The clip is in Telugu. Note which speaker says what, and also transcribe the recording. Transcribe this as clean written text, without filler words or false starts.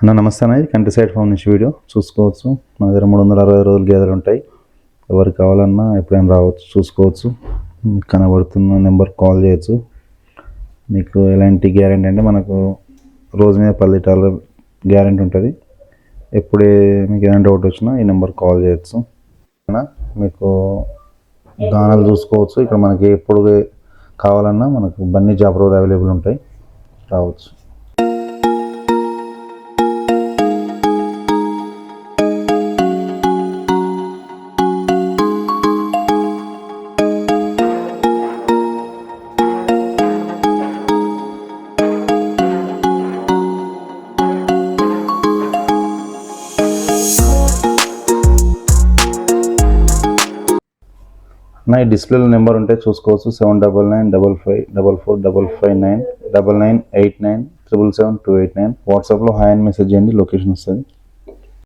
Speaker 1: నమస్తే అన్న, ఇది కంట్రీ సైడ్ ఫామ్ నుంచి వీడియో చూసుకోవచ్చు. మన దగ్గర 360 రోజులు గేదెలు ఉంటాయి. ఎవరికి కావాలన్నా ఎప్పుడైనా రావచ్చు, చూసుకోవచ్చు. కనబడుతున్న నెంబర్ కాల్ చేయొచ్చు. మీకు ఎలాంటి గ్యారెంటీ అంటే మనకు రోజు మీద 10 లీటర్ల గ్యారెంటీ ఉంటుంది. ఎప్పుడే మీకు ఏదైనా డౌట్ వచ్చినా ఈ నెంబర్ కాల్ చేయొచ్చు. మీకు దానాలు చూసుకోవచ్చు. ఇక్కడ మనకి ఎప్పుడు కావాలన్నా మనకు బన్నీ జాబ్ రోడ్ అవైలబుల్ ఉంటాయి, రావచ్చు. నా ఈ డిస్ప్లేలో నెంబర్ ఉంటే చూసుకోవచ్చు. 7995545559 9989777289. వాట్సాప్లో హాయ్ అని మెసేజ్ చేయండి, లొకేషన్ వస్తుంది.